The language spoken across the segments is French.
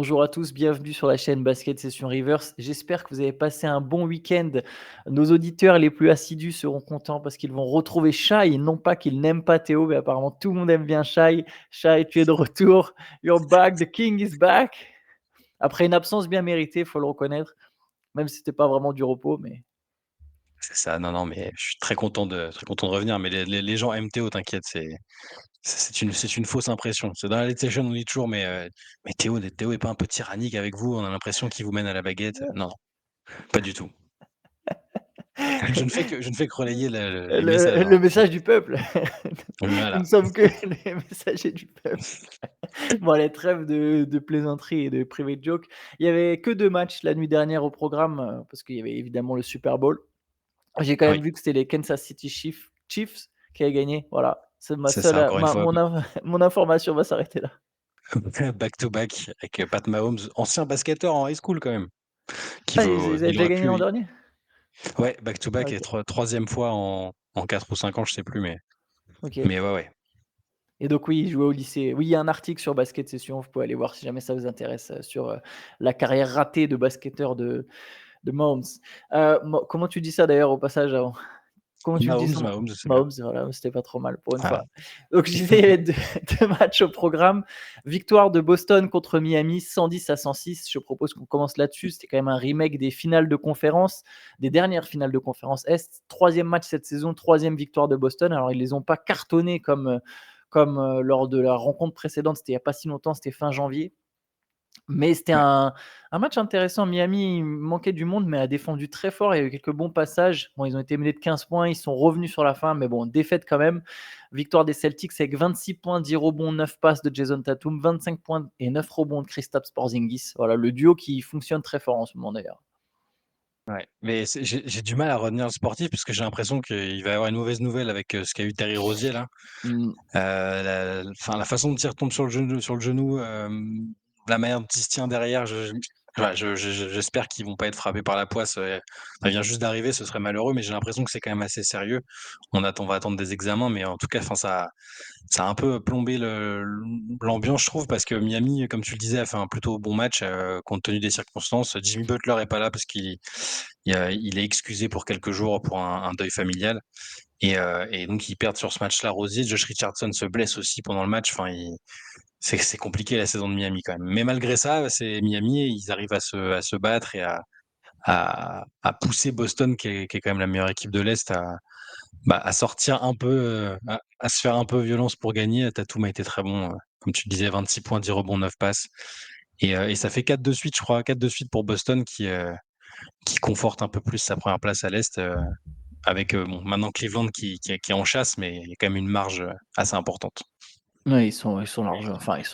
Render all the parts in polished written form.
Bonjour à tous, bienvenue sur la chaîne Basket Session Reverse. J'espère que vous avez passé un bon week-end. Nos auditeurs les plus assidus seront contents parce qu'ils vont retrouver Shai. Non pas qu'ils n'aiment pas Théo, mais apparemment tout le monde aime bien Shai. Shai, tu es de retour. You're back, the king is back. Après une absence bien méritée, il faut le reconnaître. Même si c'était pas vraiment du repos, mais C'est ça, non, non, mais je suis très content de revenir, mais les gens aiment Théo, t'inquiète, c'est une fausse impression. C'est dans la Late Session, on dit toujours: «Mais Théo est pas un peu tyrannique avec vous? On a l'impression qu'il vous mène à la baguette». Non, non, pas du tout. Je ne fais que relayer les messages, hein. le message du peuple. Nous ne Voilà. sommes que les messagers du peuple. Bon allez, trêve de plaisanterie et de private joke. Il y avait que 2 matchs la nuit dernière au programme, parce qu'il y avait évidemment le Super Bowl. J'ai quand même Oui, vu que c'était les Kansas City Chiefs qui avaient gagné. Voilà, c'est ma c'est ça, seule, encore une ma fois, mon in mon information va s'arrêter là. back to back avec, Pat Mahomes, ancien basketteur en high school quand même, qui Ah, ils vaut ils avaient il déjà aurait gagné l'an pu dernier? ouais, back to Ah back et OK, 3e fois en 4 ou 5 ans, je sais plus, mais OK. mais ouais, ouais. Et donc oui, il jouait au lycée. Oui, il y a un article sur Basket Session, vous pouvez aller voir si jamais ça vous intéresse, sur, la carrière ratée de basketteur de Mahomes. Mo Comment tu dis ça d'ailleurs au passage avant? Comment tu le dis son Mahomes, c'est bien. Mahomes, voilà, c'était pas trop mal pour une Voilà. fois. Donc je disais, il y avait 2 matchs au programme. Victoire de Boston contre Miami, 110-106. Je propose qu'on commence là-dessus. C'était quand même un remake des finales de conférence, des dernières finales de conférence Est. 3e match cette saison, 3e victoire de Boston. Alors ils les ont pas cartonnés comme lors de la rencontre précédente, c'était il y a pas si longtemps, c'était fin janvier. Mais c'était Ouais. un match intéressant. Miami, il manquait du monde, mais a défendu très fort. Il y a eu quelques bons passages. Bon, ils ont été menés de 15 points, ils sont revenus sur la fin, mais bon, défaite quand même. Victoire des Celtics avec 26 points, 10 rebonds, 9 passes de Jason Tatum, 25 points et 9 rebonds de Kristaps Porzingis. Voilà, le duo qui fonctionne très fort en ce moment d'ailleurs. Ouais, mais j'ai du mal à retenir le sportif parce que j'ai l'impression qu'il va y avoir une mauvaise nouvelle avec, ce qu'a eu Terry Rozier là. Mmh. La façon dont il retombe sur le genou, la manière dont il se tient derrière, voilà, j'espère qu'ils vont pas être frappés par la poisse, ça vient juste d'arriver, ce serait malheureux, mais j'ai l'impression que c'est quand même assez sérieux. On va attendre des examens, mais en tout cas, enfin ça a un peu plombé l'ambiance, je trouve, parce que Miami, comme tu le disais, a fait un plutôt bon match, compte tenu des circonstances. Jimmy Butler est pas là parce qu'il est excusé pour quelques jours pour un deuil familial et donc ils perdent sur ce match-là. Rosier, Josh Richardson se blesse aussi pendant le match. Enfin, c'est compliqué la saison de Miami quand même. Mais malgré ça, c'est Miami et ils arrivent à se battre et à pousser Boston, qui est quand même la meilleure équipe de l'Est, à sortir un peu, à se faire un peu violence pour gagner. Tatum a été très bon, comme tu le disais, 26 points, 10 rebonds, 9 passes et ça fait 4 de suite, je crois, 4 de suite pour Boston qui conforte un peu plus sa première place à l'Est, avec, bon, maintenant Cleveland qui est en chasse, mais il y a quand même une marge, assez importante. Ouais, ils sont larges, enfin ils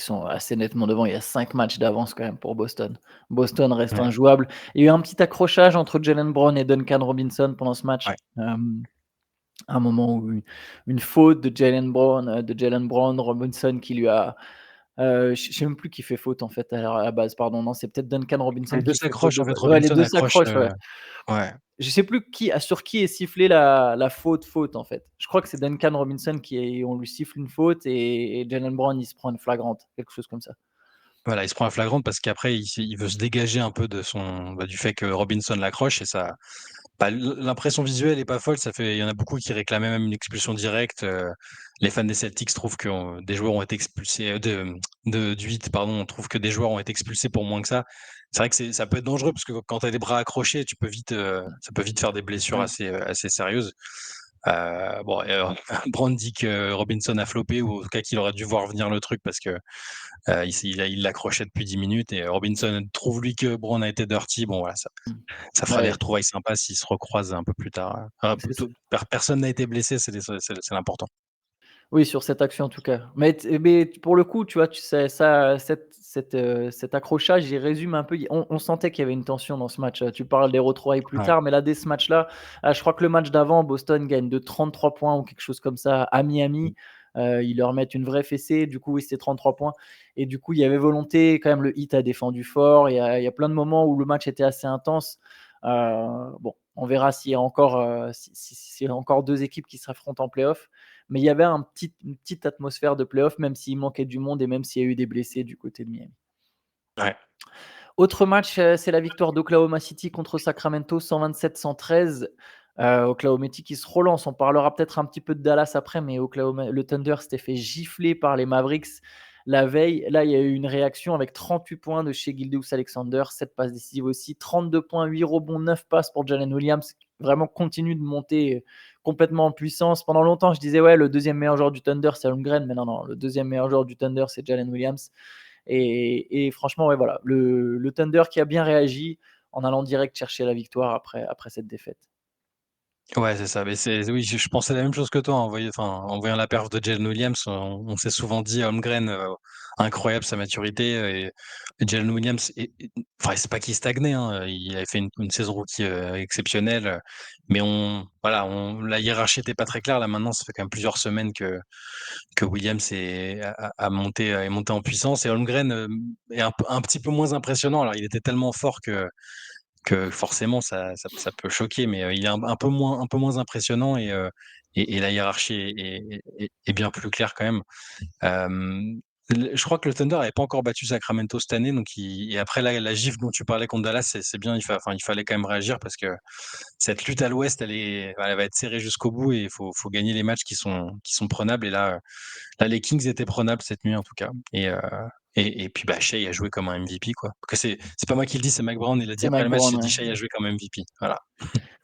sont assez nettement devant. Il y a 5 matchs d'avance quand même pour Boston. Boston reste Ouais, injouable. Il y a eu un petit accrochage entre Jaylen Brown et Duncan Robinson pendant ce ouais. match. Un moment où une faute de Jaylen Brown, Robinson qui lui a, je sais même plus qui fait faute en fait à la base, pardon. Non, c'est peut-être Duncan Robinson Les 2 qui fait faute s'accrochent, de en fait, base. Ouais, les Robinson 2 accroche, s'accrochent, ouais. ouais. Je sais plus sur qui est sifflée la faute, en fait. Je crois que c'est Duncan Robinson on lui siffle une faute et Jaylen Brown, il se prend une flagrante, quelque chose comme ça. Voilà, il se prend la flagrante parce qu'après il veut se dégager un peu du fait que Robinson l'accroche et ça l'impression visuelle est pas folle, il y en a beaucoup qui réclamaient même une expulsion directe, les fans des Celtics trouvent que, des joueurs ont été expulsés, du Heat pardon, trouvent que des joueurs ont été expulsés pour moins que ça. C'est vrai que ça peut être dangereux parce que quand tu as les bras accrochés, ça peut vite faire des blessures Ouais, assez sérieuses. Bon et Brown dit que Robinson a flopé ou en tout cas qu'il aurait dû voir venir le truc parce que, il l'accrochait depuis 10 minutes et Robinson trouve lui que Brown a été dirty. Bon voilà, mmh. ça fera des Ouais, retrouvailles sympas s'ils se recroisent un peu plus tard, c'est ça. personne n'a été blessé, c'est l'important. Oui, sur cette action en tout cas. Mais pour le coup, tu vois, tu sais ça cet accrochage, il résume un peu on sentait qu'il y avait une tension dans ce match, tu parles des retrouvailles plus Ouais, tard, mais là, dès ce match-là, je crois que le match d'avant, Boston gagne de 33 points ou quelque chose comme ça à mmh, Miami. Ils leur mettent une vraie fessée, du coup, oui, c'était 33 points et du coup, il y avait volonté, quand même, le Heat a défendu fort. Il y a plein de moments où le match était assez intense. Bon, on verra s'il y a encore, s'il y a encore 2 équipes qui s'affrontent en play-off. Mais il y avait une petite atmosphère de play-off, même s'il manquait du monde et même s'il y a eu des blessés du côté de Miami. Ouais. Autre match, c'est la victoire d'Oklahoma City contre Sacramento, 127-113. Oklahoma City qui se relance. On parlera peut-être un petit peu de Dallas après, mais le Thunder s'était fait gifler par les Mavericks la veille. Là, il y a eu une réaction avec 38 points de chez Gilgeous-Alexander, 7 passes décisives aussi, 32 points, 8 rebonds, 9 passes pour Jalen Williams. Vraiment continue de monter complètement en puissance. Pendant longtemps, je disais, ouais, le deuxième meilleur joueur du Thunder, c'est Holmgren, mais non, le deuxième meilleur joueur du Thunder, c'est Jalen Williams. Et franchement, ouais, voilà, le Thunder qui a bien réagi en allant direct chercher la victoire après cette défaite. Ouais, c'est ça, mais oui, je pensais la même chose que toi en voyant la perf de Jalen Williams, on s'est souvent dit: «Holmgren, incroyable sa maturité», et Jalen Williams enfin, c'est pas qu'il stagnait, hein, il avait fait une saison rookie, exceptionnelle, mais la hiérarchie était pas très claire. Là, maintenant, ça fait quand même plusieurs semaines que Williams est monté en puissance, et Holmgren, est un petit peu moins impressionnant. Alors, il était tellement fort que forcément ça peut choquer, mais il est un peu moins impressionnant, et la hiérarchie est bien plus claire quand même. Hem, je crois que le Thunder avait pas encore battu Sacramento cette année, donc et après la gifle dont tu parlais contre Dallas, c'est bien, il fallait quand même réagir parce que cette lutte à l'Ouest, elle va être serrée jusqu'au bout, et il faut gagner les matchs qui sont prenables, et là les Kings étaient prenables cette nuit en tout cas, et puis, bah, Shai a joué comme un MVP, quoi. Que c'est pas moi qui le dis, c'est Mike Brown, il a dit C'est après Mike le match, Brown, il a dit: ouais. «Shai a joué comme MVP». Voilà.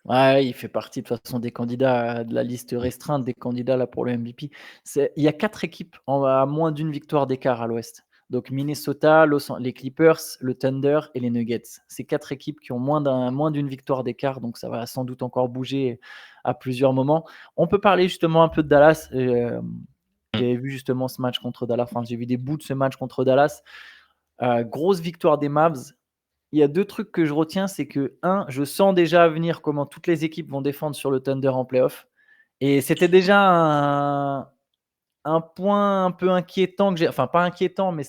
Ouais, il fait partie de toute façon des candidats de la liste restreinte des candidats là pour le MVP. Il y a 4 équipes à moins d'une victoire d'écart à l'Ouest. Donc Minnesota, les Clippers, le Thunder et les Nuggets. C'est 4 équipes qui ont moins d'une victoire d'écart, donc ça va sans doute encore bouger à plusieurs moments. On peut parler justement un peu de Dallas. Mmh. J'avais vu justement ce match contre Dallas, enfin j'ai vu des bouts de ce match contre Dallas. Grosse victoire des Mavs. Il y a 2 trucs que je retiens, c'est que, un, je sens déjà venir comment toutes les équipes vont défendre sur le Thunder en playoff, et c'était déjà un point un peu inquiétant que j'ai, enfin pas inquiétant, mais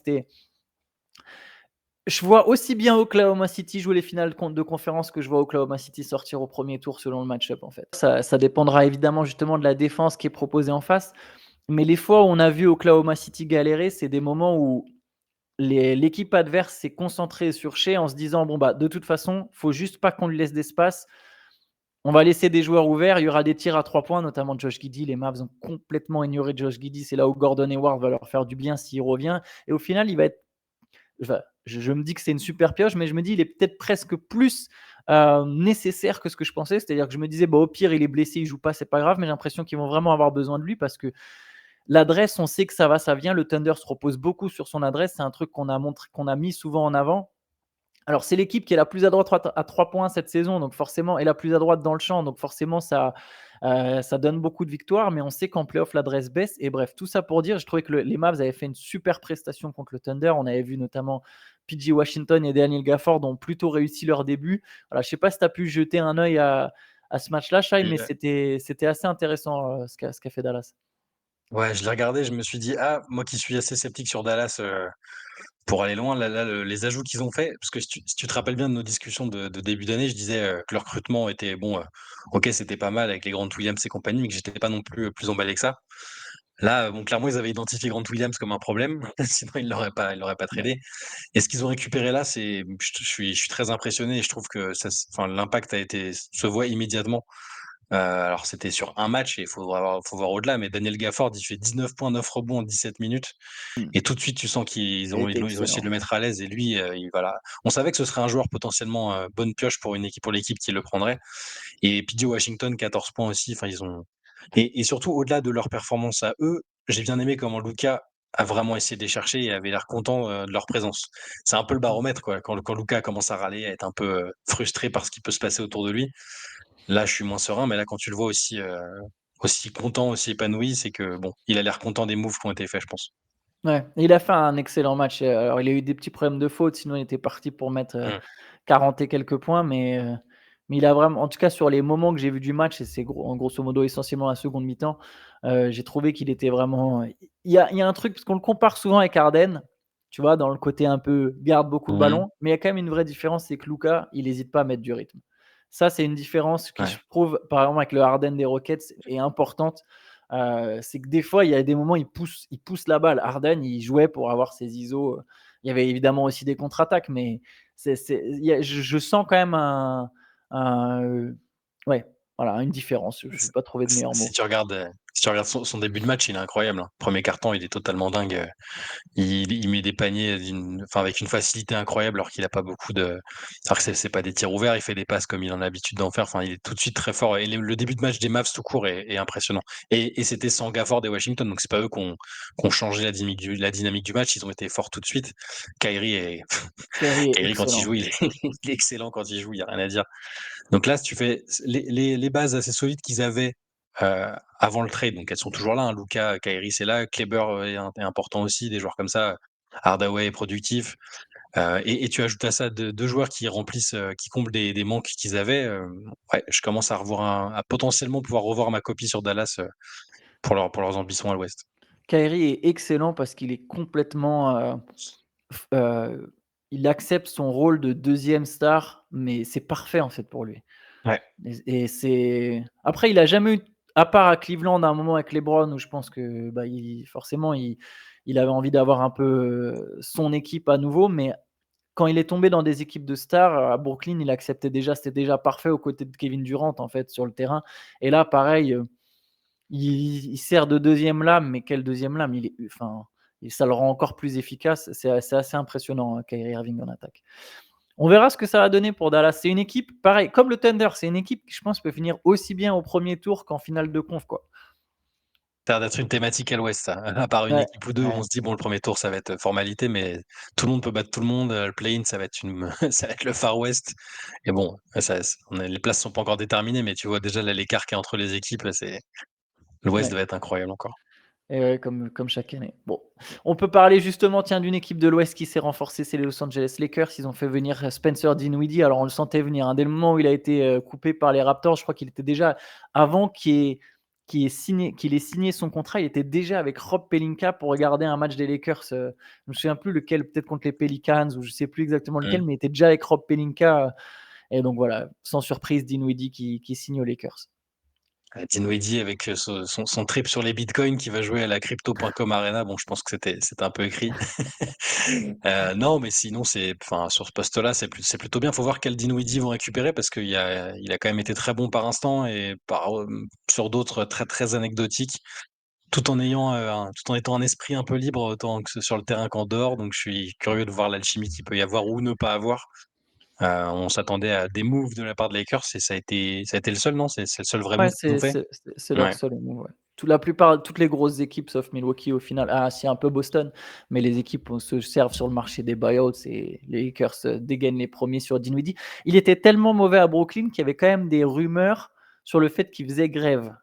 je vois aussi bien Oklahoma City jouer les finales de conférence que je vois Oklahoma City sortir au premier tour selon le match-up, en fait. Ça dépendra évidemment justement de la défense qui est proposée en face, mais les fois où on a vu Oklahoma City galérer, c'est des moments où l'équipe adverse s'est concentrée sur Shai en se disant: «Bon, bah, de toute façon, faut juste pas qu'on lui laisse d'espace. On va laisser des joueurs ouverts, il y aura des tirs à 3 points», notamment Josh Giddey. Les Mavs ont complètement ignoré Josh Giddey. C'est là où Gordon Hayward va leur faire du bien s'il revient, et au final, il va être enfin, je me dis que c'est une super pioche, mais je me dis il est peut-être presque plus nécessaire que ce que je pensais. C'est-à-dire que je me disais: «Bah, au pire, il est blessé, il joue pas, c'est pas grave», mais j'ai l'impression qu'ils vont vraiment avoir besoin de lui parce que l'adresse, on sait que ça va, ça vient. Le Thunder se repose beaucoup sur son adresse. C'est un truc qu'on a mis souvent en avant. Alors, c'est l'équipe qui est la plus à droite à 3 points cette saison, donc forcément, et la plus à droite dans le champ, donc forcément, ça donne beaucoup de victoires, mais on sait qu'en playoff, l'adresse baisse. Et bref, tout ça pour dire, je trouvais que les Mavs avaient fait une super prestation contre le Thunder. On avait vu notamment PG Washington et Daniel Gafford ont plutôt réussi leur début. Voilà, je ne sais pas si tu as pu jeter un œil à ce match-là, Shai, mais c'était assez intéressant ce qu'a fait Dallas. Ouais, je l'ai regardé, je me suis dit: «Ah», moi qui suis assez sceptique sur Dallas, pour aller loin, là, les ajouts qu'ils ont fait, parce que si tu te rappelles bien de nos discussions de début d'année, je disais, que le recrutement était bon, OK, c'était pas mal avec les Grant Williams et compagnie, mais que j'étais pas non plus, plus emballé que ça. Là, bon, clairement, ils avaient identifié Grant Williams comme un problème, sinon ils l'auraient pas Ouais. tradé, et ce qu'ils ont récupéré là, je suis très impressionné, et je trouve que enfin, l'impact se voit immédiatement. Alors c'était sur un match, et faut voir au-delà, mais Daniel Gafford, il fait 19 points, 9 rebonds en 17 minutes, Mmh. et tout de suite, tu sens qu'ils Il ont était ils ont ils ont essayé de excellent. le mettre à l'aise, et lui, voilà. On savait que ce serait un joueur potentiellement, bonne pioche pour l'équipe qui le prendrait, et PJ Washington, 14 points aussi, enfin ils ont et surtout au-delà de leur performance à eux, j'ai bien aimé comment Luka a vraiment essayé de les chercher et avait l'air content, de leur présence. C'est un peu le Mmh. baromètre, quoi. Quand Luka commence à râler, à être un peu, frustré par ce qui peut se passer autour de lui, là, je suis moins serein, mais là, quand tu le vois aussi content, aussi épanoui, c'est que bon, il a l'air content des moves qui ont été faits, je pense. Ouais, il a fait un excellent match. Alors il a eu des petits problèmes de faute, sinon il était parti pour mettre, Mmh. 40 et quelques points, mais il a vraiment, en tout cas sur les moments que j'ai vus du match, et c'est en grosso modo essentiellement la seconde mi-temps, j'ai trouvé qu'il était vraiment, il y a un truc parce qu'on le compare souvent avec Harden, tu vois? Dans le côté un peu garde beaucoup le Mmh. ballon, mais il y a quand même une vraie différence, c'est que Luka, il hésite pas à mettre du rythme. Ça, c'est une différence qui, je Ouais. trouve, par exemple avec le Harden des Rockets, est importante. C'est que des fois, il y a des moments, il pousse la balle. Harden, il jouait pour avoir ses ISO, Il y avait évidemment aussi des contre-attaques, mais je sens quand même ouais, voilà, une différence. Je ne vais pas trouver de meilleur Si mot. tu regardes, si tu regardes son début de match, il est incroyable, hein. 1er quart-temps, il est totalement dingue, il met des paniers avec une facilité incroyable alors qu'il a pas beaucoup de alors que c'est pas des tirs ouverts, il fait des passes comme il en a l'habitude d'en faire, enfin, il est tout de suite très fort et le début de match des Mavs tout court est impressionnant et c'était sans Gafford et Washington, donc c'est pas eux qui ont changé la dynamique du match, ils ont été forts tout de suite. Kyrie est Kyrie est Kyrie quand il excellent. joue, il est il est excellent quand il joue, il y a rien à dire. Donc là, si tu fais les bases assez solides qu'ils avaient, avant le trade, donc elles sont toujours là, hein. Luka, Kyrie, c'est là. Kleber, est important aussi, des joueurs comme ça. Hardaway est productif, et tu ajoutes à ça deux joueurs qui remplissent, qui comblent des manques qu'ils avaient, ouais, je commence à potentiellement pouvoir revoir ma copie sur Dallas, pour leurs ambitions à l'ouest. Kyrie est excellent parce qu'il est complètement, f il accepte son rôle de deuxième star, mais c'est parfait, en fait, pour lui. Ouais. Et c'est après il a jamais eu, à part à Cleveland à un moment avec LeBron où je pense que, bah, il avait envie d'avoir un peu, son équipe à nouveau, mais quand il est tombé dans des équipes de stars, à Brooklyn, il acceptait déjà, c'était déjà parfait aux côtés de Kevin Durant, en fait, sur le terrain. Et là, pareil, il sert de deuxième lame, mais quelle deuxième lame? Il est enfin, et ça le rend encore plus efficace. C'est assez impressionnant, Kyrie Irving en attaque. On verra ce que ça va donner pour Dallas. C'est une équipe, pareil, comme le Thunder, c'est une équipe qui, je pense, peut finir aussi bien au premier tour qu'en finale de conf, quoi. Ça a l'air d'être une thématique à l'ouest ça. À part une Ouais, équipe ou 2 où ouais, on se dit: «Bon, le premier tour, ça va être formalité», mais tout le monde peut battre tout le monde, le play-in, ça va être ça va être le Far West et bon, les places sont pas encore déterminées, mais tu vois déjà là l'écart qu'il y a entre les équipes, c'est l'ouest ouais. doit être incroyable encore. Et ouais, comme chaque année. Bon, on peut parler justement, tiens, d'une équipe de l'Ouest qui s'est renforcée, c'est les Los Angeles Lakers. Ils ont fait venir Spencer Dinwiddie. Alors on le sentait venir, hein, dès le moment où il a été, coupé par les Raptors, je crois qu'il était déjà avant qu'il ait signé son contrat, il était déjà avec Rob Pelinka pour regarder un match des Lakers, je me souviens plus lequel, peut-être contre les Pelicans ou je sais plus exactement lequel, Mmh. mais il était déjà avec Rob Pelinka, et donc voilà, sans surprise, Dinwiddie qui signe aux Lakers. Dinwiddie avec, son trip sur les bitcoins qui va jouer à la crypto.com arena, bon je pense que c'était un peu écrit. Non, mais sinon sur ce poste-là, c'est plutôt bien. Faut voir quel Dinwiddie vont récupérer parce il a quand même été très bon par instant et sur d'autres très, très anecdotiques, tout en étant un esprit un peu libre autant que sur le terrain qu'en dehors, donc je suis curieux de voir l'alchimie qu'il peut y avoir ou ne pas avoir. On s'attendait à des moves de la part de Lakers et ça a été le seul, non? C'est le seul vrai Ouais, move qu'ils ont fait? c'est leur Ouais. seul move, ouais. Toutes les grosses équipes sauf Milwaukee au final, ah si un peu Boston, mais les équipes, se servent sur le marché des buyouts et les Lakers, dégainent les premiers sur Dinwiddie. Il était tellement mauvais à Brooklyn qu'il y avait quand même des rumeurs sur le fait qu'il faisait grève.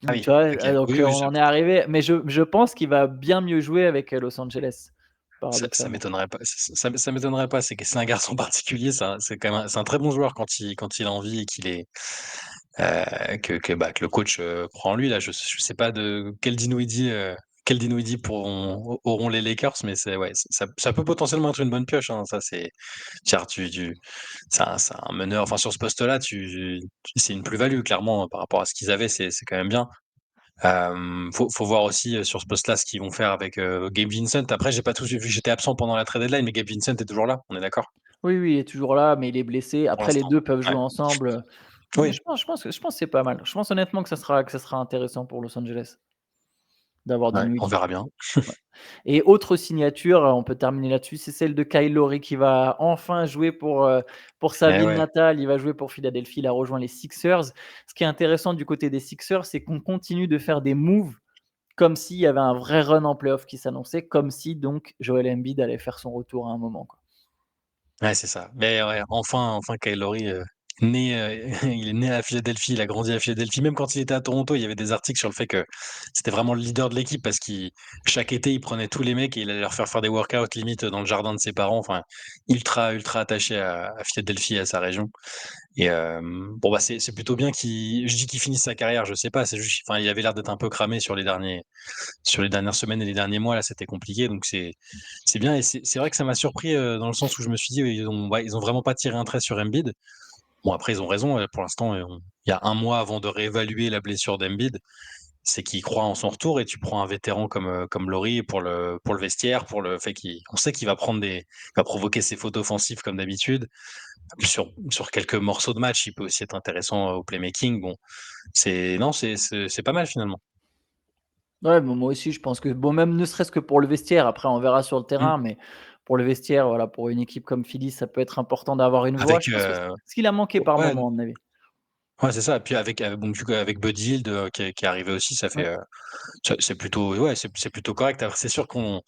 Ah Donc oui, tu vois? OK. Donc Oui, oui, on en est arrivé, mais je pense qu'il va bien mieux jouer avec, Los Angeles, ça paradoxalement. m'étonnerait pas, ça m'étonnerait pas, c'est un garçon particulier, c'est quand même c'est un très bon joueur quand il a envie et qu'il est, que le coach, croit en lui là. Je sais pas de quel Dinwiddie auront les Lakers, mais c'est ouais, ça peut potentiellement être une bonne pioche, hein, ça c'est car c'est un meneur, enfin sur ce poste-là, c'est une plus-value clairement par rapport à ce qu'ils avaient, c'est quand même bien. Faut voir aussi, sur ce poste-là, ce qu'ils vont faire avec, Gabe Vincent. Après, j'ai pas tout suivi, j'étais absent pendant la trade deadline, mais Gabe Vincent est toujours là, on est d'accord? Oui, oui, il est toujours là, mais il est blessé. Pour Après les l'instant. 2 peuvent Ouais. jouer ensemble, mais Oui, je pense que c'est pas mal. Je pense honnêtement que ça sera intéressant pour Los Angeles d'avoir ouais, on Dinwiddie. verra bien. Ouais. Et autre signature, on peut terminer là-dessus, c'est celle de Kyle Lowry qui va enfin jouer pour sa Eh ville ouais. natale. Il va jouer pour Philadelphie, il a rejoint les Sixers. Ce qui est intéressant du côté des Sixers, c'est qu'on continue de faire des moves comme s'il y avait un vrai run en playoff qui s'annonçait, comme si donc Joel Embiid allait faire son retour à un moment, quoi. Ouais, c'est ça. Mais ouais, enfin Kyle Lowry, né, il est né à Philadelphie, il a grandi à Philadelphie. Même quand il était à Toronto, il y avait des articles sur le fait que c'était vraiment le leader de l'équipe parce qu'il chaque été, il prenait tous les mecs et il allait leur faire des workouts limite dans le jardin de ses parents. Enfin, ultra, ultra attaché à Philadelphie et à sa région. Et bon, bah, c'est plutôt bien je dis qu'il finisse sa carrière, je sais pas, c'est juste enfin, il avait l'air d'être un peu cramé sur les dernières semaines et les derniers mois, là, c'était compliqué, donc c'est bien et c'est vrai que ça m'a surpris, dans le sens où je me suis dit: ils ont vraiment pas tiré un trait sur Embiid». Bon, après, ils ont raison, pour l'instant, il y a un mois avant de réévaluer la blessure d'Embiid c'est qu'il croit en son retour et tu prends un vétéran comme Laurie pour le vestiaire, pour le fait qu'il on sait qu'il va prendre des il va provoquer ses fautes offensives comme d'habitude. Sur quelques morceaux de match, il peut aussi être intéressant, au playmaking. Bon, c'est non, c'est pas mal finalement. Ouais, bon, moi aussi, je pense que bon, même ne serait-ce que pour le vestiaire, après on verra sur le Mmh. terrain, mais pour le vestiaire, voilà, pour une équipe comme Philly, ça peut être important d'avoir une voix. Avec, Je pense que ce qu'il a manqué par ouais, moment, à mon avis. ouais, c'est ça. Puis avec bon, du coup, avec Buddy Hield, qui est arrivé aussi, ça fait, Ouais, c'est plutôt ouais, c'est plutôt correct. Après, c'est sûr qu'on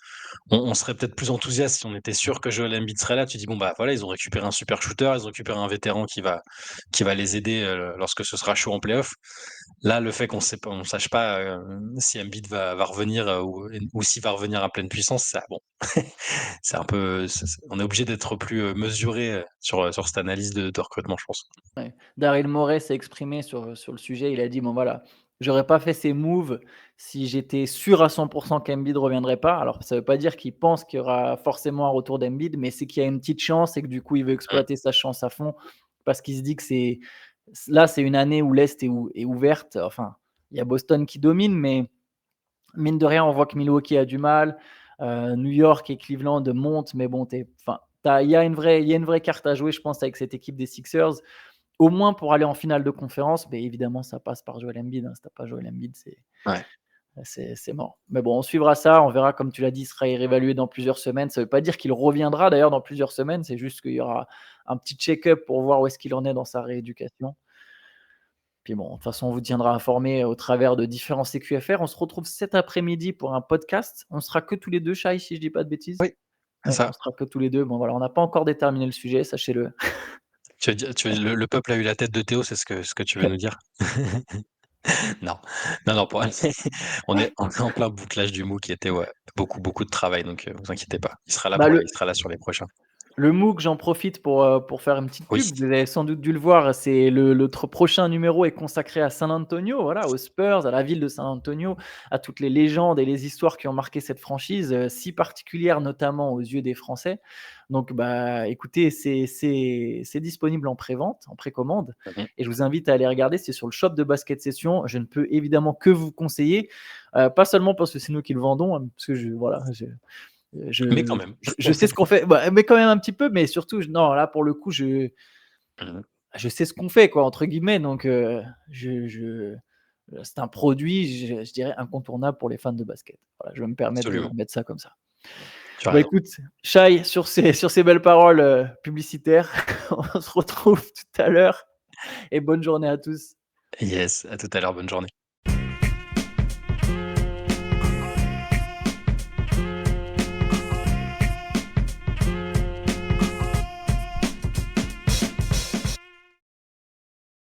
serait peut-être plus enthousiaste si on était sûr que Joel Embiid serait là. Tu dis: «Bon, bah, voilà, ils ont récupéré un super shooter, ils ont récupéré un vétéran qui va les aider, lorsque ce sera chaud en playoff». Là, le fait qu'on sache pas, si Embiid va revenir, ou s'il va revenir à pleine puissance, ça bon, c'est un peu c'est on est obligé d'être plus, mesuré, sur cette analyse de recrutement, je pense. ouais. Daryl Morey s'est exprimé sur le sujet. Il a dit: «Bon, voilà, j'aurais pas fait ces moves si j'étais sûr à 100 qu'Embiid reviendrait pas». Alors ça veut pas dire qu'il pense qu'il y aura forcément un retour d'Embiid, mais c'est qu'il y a une petite chance et que du coup, il veut Mmh, exploiter sa chance à fond parce qu'il se dit que c'est une année où l'Est est ouverte. Enfin, il y a Boston qui domine, mais mine de rien, on voit que Milwaukee a du mal. New York et Cleveland montent, mais bon, enfin, il y a une vraie carte à jouer, je pense, avec cette équipe des Sixers. Au moins pour aller en finale de conférence, mais évidemment, ça passe par Joel Embiid, hein. Si tu as pas Joel Embiid, ouais. c'est mort. Mais bon, on suivra ça, on verra, comme tu l'as dit, il sera réévalué dans plusieurs semaines. Ça ne veut pas dire qu'il reviendra d'ailleurs dans plusieurs semaines, c'est juste qu'il y aura un petit check-up pour voir où est-ce qu'il en est dans sa rééducation. Puis bon, de toute façon, on vous tiendra informé au travers de différents CQFR. On se retrouve cet après-midi pour un podcast. On sera que tous les 2, Shai, si je dis pas de bêtises? Oui, c'est Ouais, on ça. sera que tous les 2. Bon voilà, on n'a pas encore déterminé le sujet, sachez-le. Tu veux dire le peuple a eu la tête de Théo, c'est ce que tu veux nous dire? Non, non, non, pour on est en plein bouclage du MOOC qui était, ouais, beaucoup, beaucoup de travail, donc vous inquiétez pas. Bah, Il sera là sur les prochains. le MOOC, j'en profite pour faire une petite Oui. pub. Vous avez sans doute dû le voir, c'est le prochain numéro est consacré à San Antonio, voilà, aux Spurs, à la ville de San Antonio, à toutes les légendes et les histoires qui ont marqué cette franchise, si particulière notamment aux yeux des Français. Donc, bah, écoutez, c'est disponible en prévente, en précommande, Mmh mh. et je vous invite à aller regarder. C'est sur le shop de Basket Session. Je ne peux évidemment que vous conseiller, pas seulement parce que c'est nous qui le vendons, hein, parce que voilà, Mais quand même. je sais ce qu'on fait, bah, mais quand même un petit peu, mais surtout, non, là, pour le coup, Mmh mh. je sais ce qu'on fait, quoi, entre guillemets, donc c'est un produit, je dirais, incontournable pour les fans de basket. Voilà, je vais me permettre de Absolument, mettre ça comme ça. tu as Bah, raison. écoute, Shai, sur ces belles paroles, publicitaires, on se retrouve tout à l'heure et bonne journée à tous. Yes, à tout à l'heure, bonne journée.